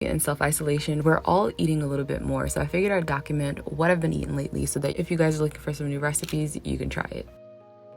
in self-isolation, we're all eating a little bit more. So I figured I'd document what I've been eating lately so that if you guys are looking for some new recipes, you can try it.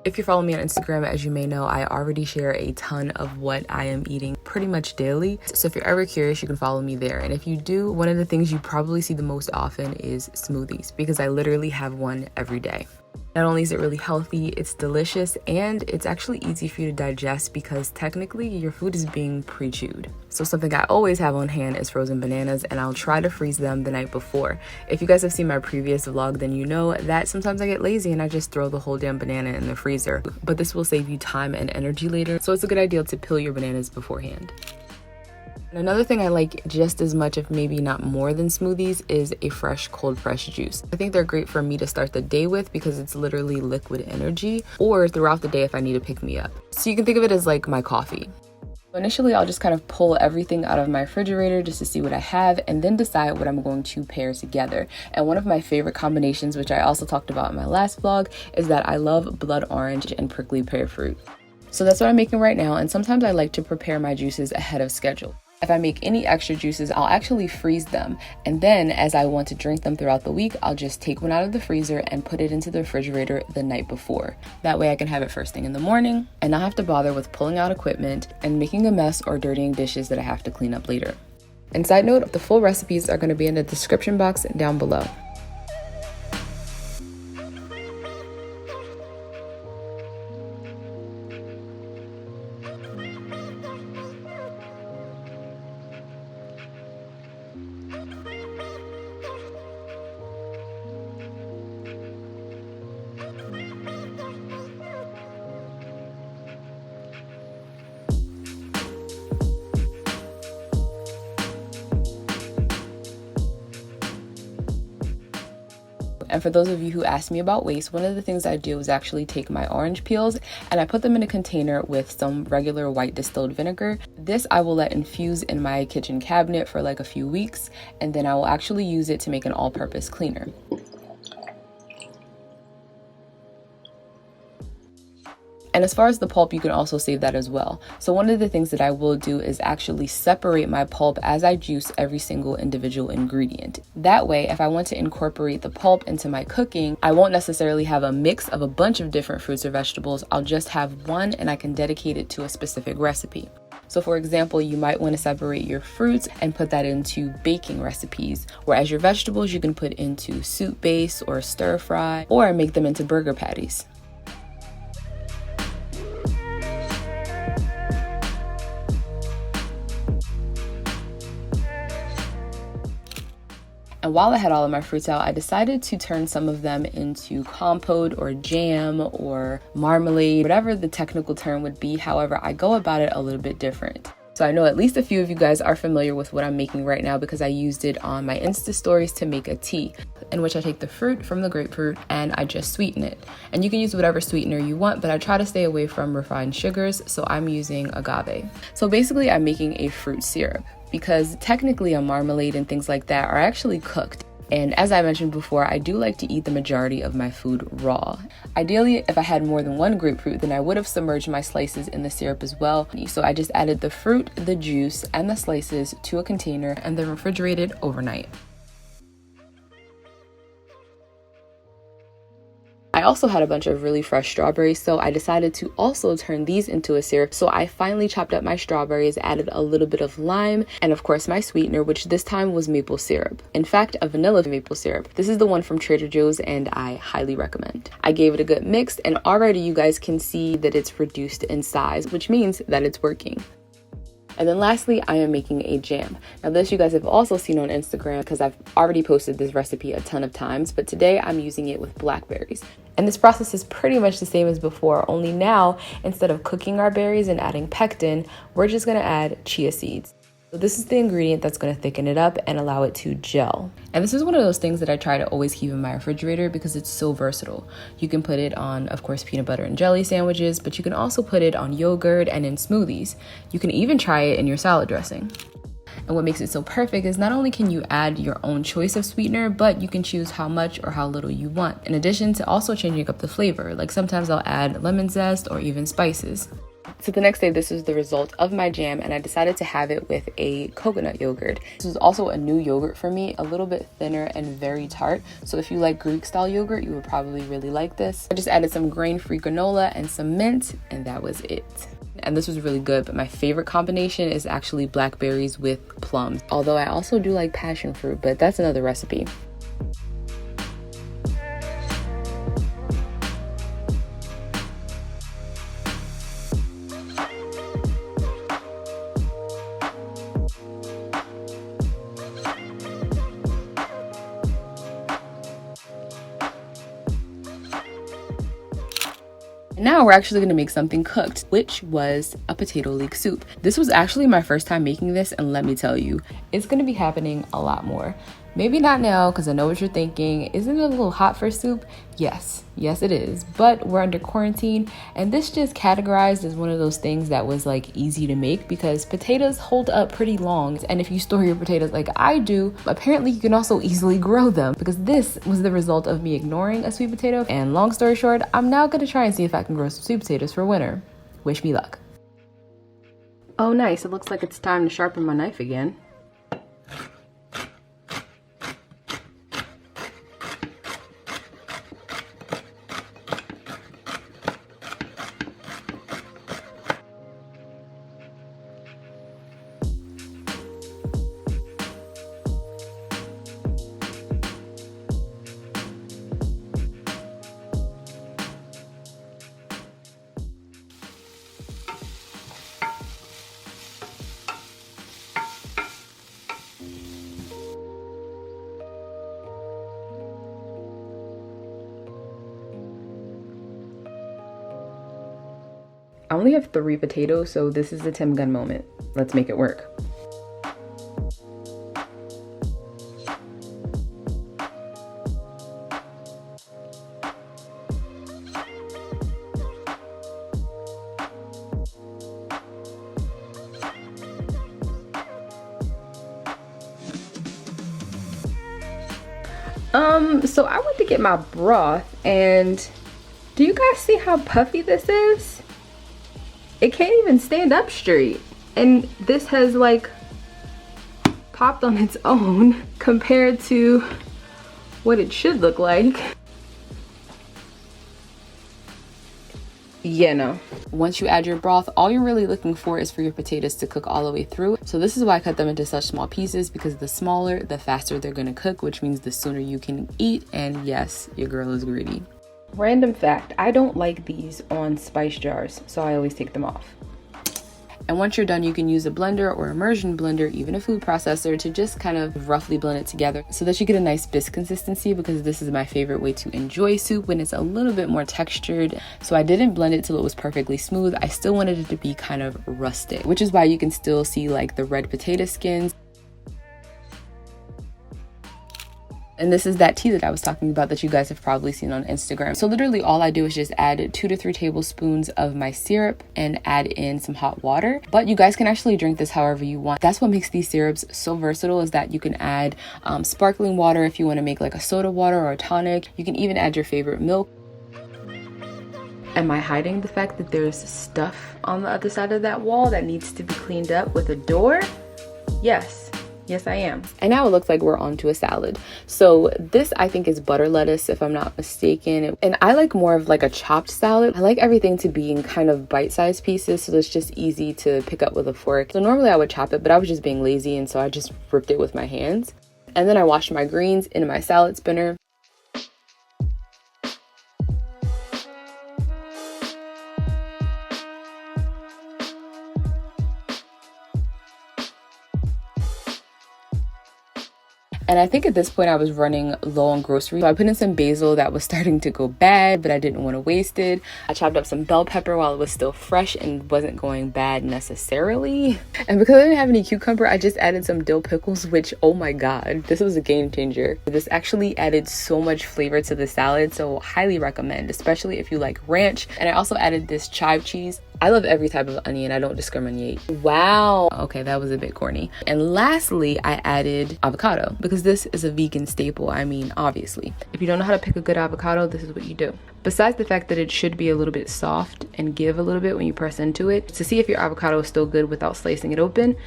If you follow me on Instagram, as you may know, I already share a ton of what I am eating pretty much daily. So if you're ever curious, you can follow me there. And if you do, one of the things you probably see the most often is smoothies, because I literally have one every day. Not only is it really healthy, it's delicious, and it's actually easy for you to digest because technically your food is being pre-chewed. So something I always have on hand is frozen bananas, and I'll try to freeze them the night before. If you guys have seen my previous vlog, then you know that sometimes I get lazy and I just throw the whole damn banana in the freezer. But this will save you time and energy later, so it's a good idea to peel your bananas beforehand. And another thing I like just as much, if maybe not more than smoothies, is a fresh cold pressed juice. I think they're great for me to start the day with because it's literally liquid energy, or throughout the day if I need to pick me up. So you can think of it as like my coffee. Initially, I'll just kind of pull everything out of my refrigerator just to see what I have and then decide what I'm going to pair together. And one of my favorite combinations, which I also talked about in my last vlog, is that I love blood orange and prickly pear fruit. So that's what I'm making right now, and sometimes I like to prepare my juices ahead of schedule. If I make any extra juices, I'll actually freeze them. And then as I want to drink them throughout the week, I'll just take one out of the freezer and put it into the refrigerator the night before. That way I can have it first thing in the morning and not have to bother with pulling out equipment and making a mess or dirtying dishes that I have to clean up later. And side note, the full recipes are going to be in the description box down below. And for those of you who ask me about waste, one of the things I do is actually take my orange peels and I put them in a container with some regular white distilled vinegar. This I will let infuse in my kitchen cabinet for like a few weeks, and then I will actually use it to make an all-purpose cleaner. And as far as the pulp, you can also save that as well. So one of the things that I will do is actually separate my pulp as I juice every single individual ingredient. That way, if I want to incorporate the pulp into my cooking, I won't necessarily have a mix of a bunch of different fruits or vegetables. I'll just have one and I can dedicate it to a specific recipe. So for example, you might want to separate your fruits and put that into baking recipes, whereas your vegetables you can put into soup base or stir fry or make them into burger patties. And while I had all of my fruits out, I decided to turn some of them into compote or jam or marmalade, whatever the technical term would be. However, I go about it a little bit different. So I know at least a few of you guys are familiar with what I'm making right now because I used it on my Insta stories to make a tea, in which I take the fruit from the grapefruit and I just sweeten it. And you can use whatever sweetener you want, but I try to stay away from refined sugars, so I'm using agave. So basically I'm making a fruit syrup, because technically a marmalade and things like that are actually cooked. And as I mentioned before, I do like to eat the majority of my food raw. Ideally, if I had more than one grapefruit, then I would have submerged my slices in the syrup as well. So I just added the fruit, the juice, and the slices to a container and then refrigerated overnight. I also had a bunch of really fresh strawberries, so I decided to also turn these into a syrup. So I finally chopped up my strawberries, added a little bit of lime, and of course my sweetener, which this time was maple syrup. In fact, a vanilla maple syrup. This is the one from Trader Joe's and I highly recommend. I gave it a good mix and already you guys can see that it's reduced in size, which means that it's working. And then lastly, I am making a jam. Now this you guys have also seen on Instagram because I've already posted this recipe a ton of times, but today I'm using it with blackberries. And this process is pretty much the same as before, only now instead of cooking our berries and adding pectin, we're just gonna add chia seeds. So this is the ingredient that's going to thicken it up and allow it to gel. And this is one of those things that I try to always keep in my refrigerator because it's so versatile. You can put it on, of course, peanut butter and jelly sandwiches, but you can also put it on yogurt and in smoothies. You can even try it in your salad dressing. And what makes it so perfect is not only can you add your own choice of sweetener, but you can choose how much or how little you want. In addition to also changing up the flavor, like sometimes I'll add lemon zest or even spices. So the next day, this was the result of my jam, and I decided to have it with a coconut yogurt. This was also a new yogurt for me, a little bit thinner and very tart. So if you like Greek style yogurt, you would probably really like this. I just added some grain-free granola and some mint, and that was it. And this was really good, but my favorite combination is actually blackberries with plums. Although I also do like passion fruit, but that's another recipe. Now we're actually going to make something cooked, which was a potato leek soup. This was actually my first time making this, and let me tell you, it's going to be happening a lot more. Maybe not now, because I know what you're thinking. Isn't it a little hot for soup? Yes it is, but we're under quarantine, and this just categorized as one of those things that was like easy to make because potatoes hold up pretty long, and if you store your potatoes like I do, apparently you can also easily grow them, because this was the result of me ignoring a sweet potato. And long story short, I'm now gonna try and see if I can grow some sweet potatoes for winter. Wish me luck. Oh nice, it looks like it's time to sharpen my knife again. I only have 3 potatoes, so this is the Tim Gun moment. Let's make it work. So I went to get my broth, and do you guys see how puffy this is? It can't even stand up straight, and this has like popped on its own compared to what it should look like. Yeah, no. Once you add your broth, all you're really looking for is for your potatoes to cook all the way through. So this is why I cut them into such small pieces, because the smaller, the faster they're gonna cook, which means the sooner you can eat. And yes, your girl is greedy. Random fact, I don't like these on spice jars, so I always take them off. And once you're done, you can use a blender or immersion blender, even a food processor, to just kind of roughly blend it together so that you get a nice bisque consistency, because this is my favorite way to enjoy soup when it's a little bit more textured. So I didn't blend it till it was perfectly smooth. I still wanted it to be kind of rustic, which is why you can still see like the red potato skins. And this is that tea that I was talking about that you guys have probably seen on Instagram. So literally all I do is just add 2 to 3 tablespoons of my syrup and add in some hot water. But you guys can actually drink this however you want. That's what makes these syrups so versatile, is that you can add sparkling water if you want to make like a soda water or a tonic. You can even add your favorite milk. Am I hiding the fact that there's stuff on the other side of that wall that needs to be cleaned up with a door? Yes, I am. And now it looks like we're onto a salad. So this I think is butter lettuce, if I'm not mistaken. And I like more of like a chopped salad. I like everything to be in kind of bite-sized pieces, so it's just easy to pick up with a fork. So normally I would chop it, but I was just being lazy, and so I just ripped it with my hands. And then I washed my greens in my salad spinner. And I think at this point I was running low on groceries. So I put in some basil that was starting to go bad, but I didn't want to waste it. I chopped up some bell pepper while it was still fresh and wasn't going bad necessarily. And because I didn't have any cucumber, I just added some dill pickles, which, oh my God, this was a game changer. This actually added so much flavor to the salad, so highly recommend, especially if you like ranch. And I also added this chive cheese. I love every type of onion. I don't discriminate. Wow. Okay, that was a bit corny. And lastly, I added avocado because this is a vegan staple. I mean, obviously. If you don't know how to pick a good avocado, this is what you do. Besides the fact that it should be a little bit soft and give a little bit when you press into it, to see if your avocado is still good without slicing it open,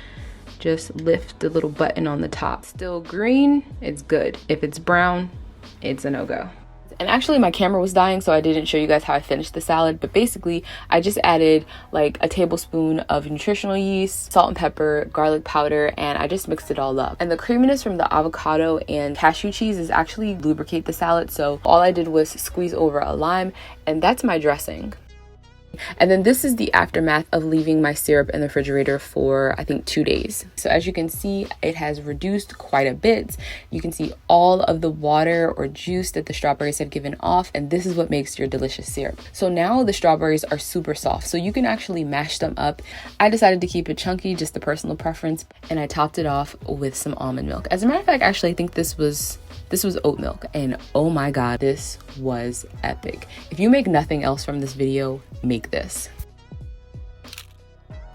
just lift the little button on the top. Still green, it's good. If it's brown, it's a no-go. And actually my camera was dying, so I didn't show you guys how I finished the salad, but basically I just added like a tablespoon of nutritional yeast, salt and pepper, garlic powder, and I just mixed it all up. And the creaminess from the avocado and cashew cheese is actually lubricate the salad, so all I did was squeeze over a lime, and that's my dressing. And then this is the aftermath of leaving my syrup in the refrigerator for I think 2 days. So as you can see, it has reduced quite a bit. You can see all of the water or juice that the strawberries have given off, and this is what makes your delicious syrup. So now the strawberries are super soft, so you can actually mash them up. I decided to keep it chunky, just a personal preference, and I topped it off with some almond milk. As a matter of fact, actually I think this was oat milk, and oh my god, this was epic. If you make nothing else from this video, make this.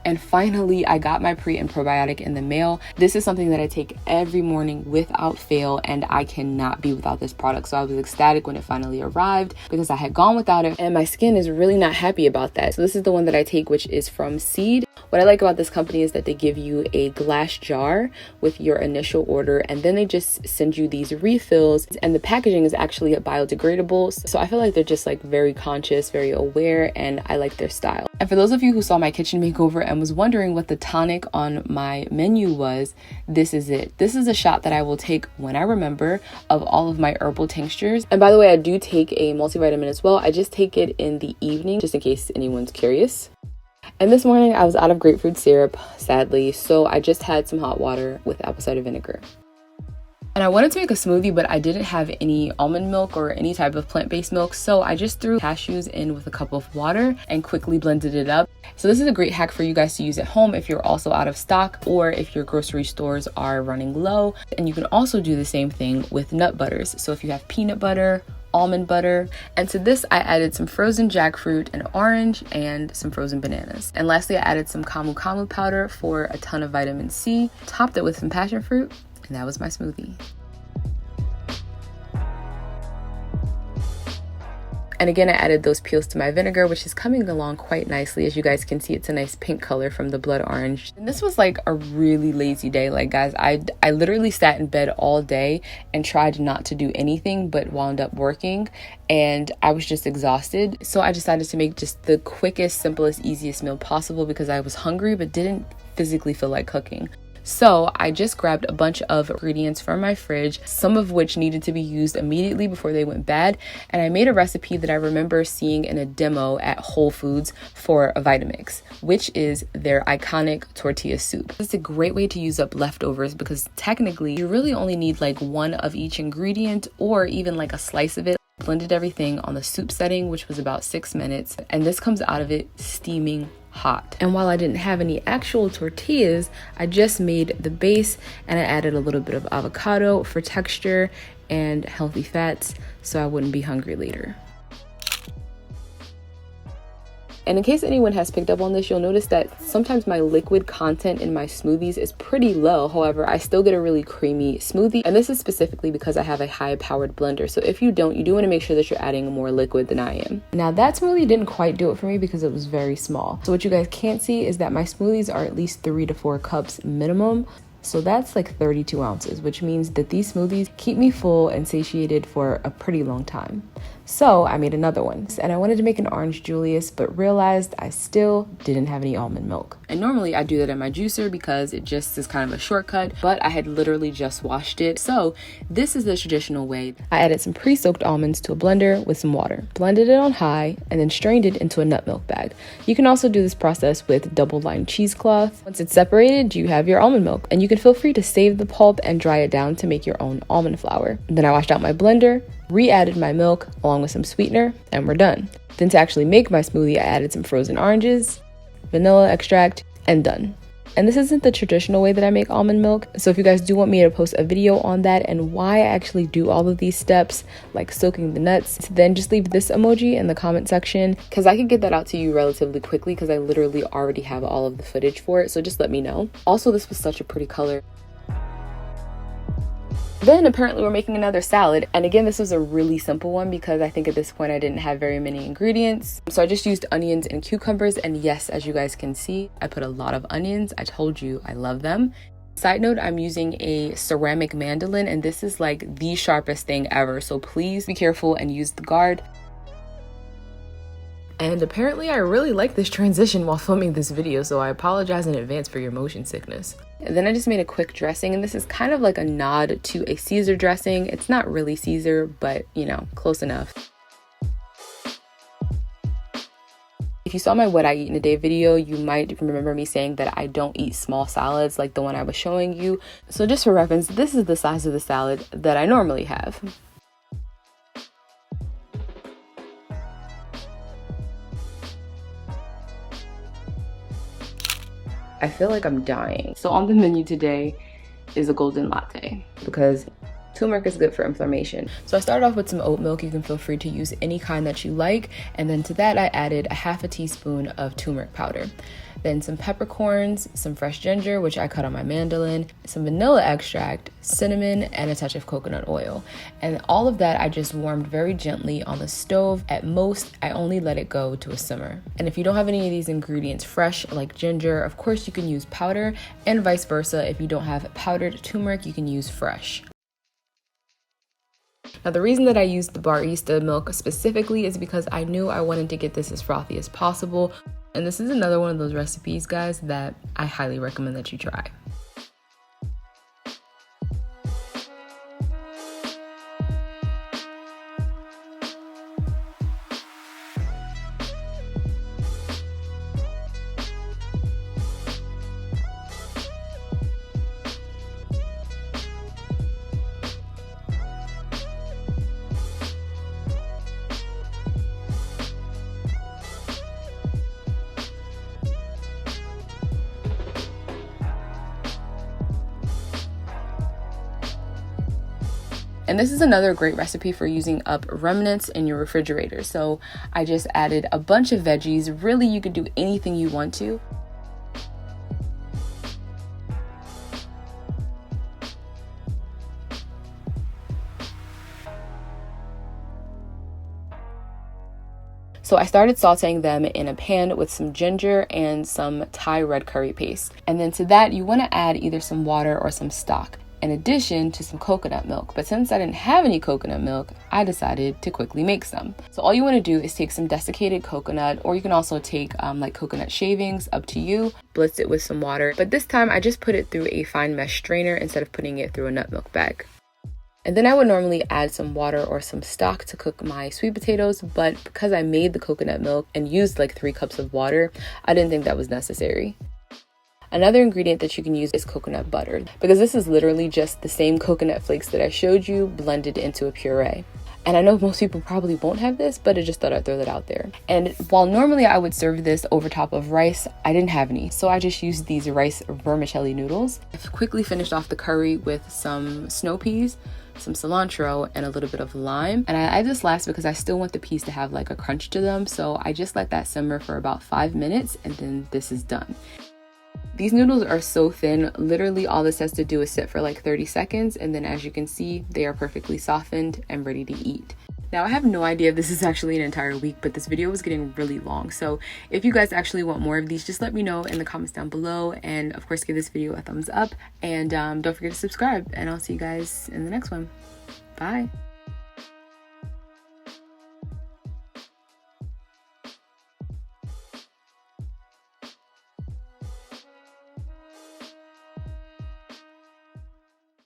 And finally, I got my pre and probiotic in the mail. This is something that I take every morning without fail, and I cannot be without this product. So I was ecstatic when it finally arrived because I had gone without it, and my skin is really not happy about that. So this is the one that I take, which is from Seed. What I like about this company is that they give you a glass jar with your initial order, and then they just send you these refills, and the packaging is actually biodegradable. So I feel like they're just like very conscious, very aware, and I like their style. And for those of you who saw my kitchen makeover and was wondering what the tonic on my menu was, this is it. This is a shot that I will take when I remember of all of my herbal tinctures. And by the way, I do take a multivitamin as well. I just take it in the evening, just in case anyone's curious. And this morning I was out of grapefruit syrup, sadly, so I just had some hot water with apple cider vinegar. And I wanted to make a smoothie, but I didn't have any almond milk or any type of plant-based milk, so I just threw cashews in with a cup of water and quickly blended it up. So this is a great hack for you guys to use at home if you're also out of stock or if your grocery stores are running low. And you can also do the same thing with nut butters. So if you have peanut butter, almond butter, and to this I added some frozen jackfruit and orange and some frozen bananas. And lastly, I added some camu camu powder for a ton of vitamin C, topped it with some passion fruit, and that was my smoothie. And again, I added those peels to my vinegar, which is coming along quite nicely. As you guys can see, it's a nice pink color from the blood orange. And this was like a really lazy day. Like guys, I literally sat in bed all day and tried not to do anything, but wound up working, and I was just exhausted. So I decided to make just the quickest, simplest, easiest meal possible because I was hungry but didn't physically feel like cooking. So I just grabbed a bunch of ingredients from my fridge, some of which needed to be used immediately before they went bad. And I made a recipe that I remember seeing in a demo at Whole Foods for a Vitamix, which is their iconic tortilla soup. It's a great way to use up leftovers because technically you really only need like one of each ingredient or even like a slice of it. Blended everything on the soup setting, which was about 6 minutes. And this comes out of it steaming hot. And while I didn't have any actual tortillas, I just made the base and I added a little bit of avocado for texture and healthy fats so I wouldn't be hungry later. And in case anyone has picked up on this, you'll notice that sometimes my liquid content in my smoothies is pretty low. However, I still get a really creamy smoothie. And this is specifically because I have a high-powered blender. So if you don't, you do want to make sure that you're adding more liquid than I am. Now that smoothie didn't quite do it for me because it was very small. So what you guys can't see is that my smoothies are at least 3 to 4 cups minimum. So that's like 32 ounces, which means that these smoothies keep me full and satiated for a pretty long time. So I made another one, and I wanted to make an orange Julius, but realized I still didn't have any almond milk. And normally I do that in my juicer because it just is kind of a shortcut, but I had literally just washed it. So this is the traditional way. I added some pre-soaked almonds to a blender with some water, blended it on high, and then strained it into a nut milk bag. You can also do this process with double-lined cheesecloth. Once it's separated, you have your almond milk, and you can feel free to save the pulp and dry it down to make your own almond flour. Then I washed out my blender, re-added my milk along with some sweetener, and we're done. Then to actually make my smoothie, I added some frozen oranges, vanilla extract, and done. And this isn't the traditional way that I make almond milk. So if you guys do want me to post a video on that and why I actually do all of these steps, like soaking the nuts, then just leave this emoji in the comment section, because I can get that out to you relatively quickly because I literally already have all of the footage for it. So just let me know. Also, this was such a pretty color. Then apparently we're making another salad, and again this was a really simple one because I think at this point I didn't have very many ingredients. So I just used onions and cucumbers, and yes, as you guys can see, I put a lot of onions. I told you I love them. Side note, I'm using a ceramic mandolin, and this is like the sharpest thing ever, so please be careful and use the guard. And apparently I really like this transition while filming this video, so I apologize in advance for your motion sickness. And then I just made a quick dressing, and this is kind of like a nod to a Caesar dressing. It's not really Caesar, but you know, close enough. If you saw my what I eat in a day video, you might remember me saying that I don't eat small salads like the one I was showing you. So just for reference, this is the size of the salad that I normally have. I feel like I'm dying. So on the menu today is a golden latte because turmeric is good for inflammation. So I started off with some oat milk. You can feel free to use any kind that you like. And then to that I added a half a teaspoon of turmeric powder. Then some peppercorns, some fresh ginger, which I cut on my mandolin, some vanilla extract, cinnamon, and a touch of coconut oil. And all of that I just warmed very gently on the stove. At most, I only let it go to a simmer. And if you don't have any of these ingredients fresh, like ginger, of course you can use powder, and vice versa. If you don't have powdered turmeric, you can use fresh. Now the reason that I used the barista milk specifically is because I knew I wanted to get this as frothy as possible. And this is another one of those recipes, guys, that I highly recommend that you try. And this is another great recipe for using up remnants in your refrigerator. So I just added a bunch of veggies. Really, you could do anything you want to. So I started sauteing them in a pan with some ginger and some Thai red curry paste. And then to that, you want to add either some water or some stock, in addition to some coconut milk. But since I didn't have any coconut milk, I decided to quickly make some. So all you want to do is take some desiccated coconut, or you can also take like coconut shavings, up to you, blitz it with some water. But this time I just put it through a fine mesh strainer instead of putting it through a nut milk bag. And then I would normally add some water or some stock to cook my sweet potatoes, but because I made the coconut milk and used like 3 cups of water, I didn't think that was necessary. Another ingredient that you can use is coconut butter, because this is literally just the same coconut flakes that I showed you blended into a puree. And I know most people probably won't have this, but I just thought I'd throw that out there. And while normally I would serve this over top of rice, I didn't have any, so I just used these rice vermicelli noodles. I quickly finished off the curry with some snow peas, some cilantro, and a little bit of lime. And I add this last because I still want the peas to have like a crunch to them, so I just let that simmer for about 5 minutes, and then this is done. These noodles are so thin, literally all this has to do is sit for like 30 seconds, and then as you can see, they are perfectly softened and ready to eat. Now I have no idea if this is actually an entire week, but this video was getting really long, so if you guys actually want more of these, just let me know in the comments down below, and of course give this video a thumbs up, and don't forget to subscribe, and I'll see you guys in the next one. Bye!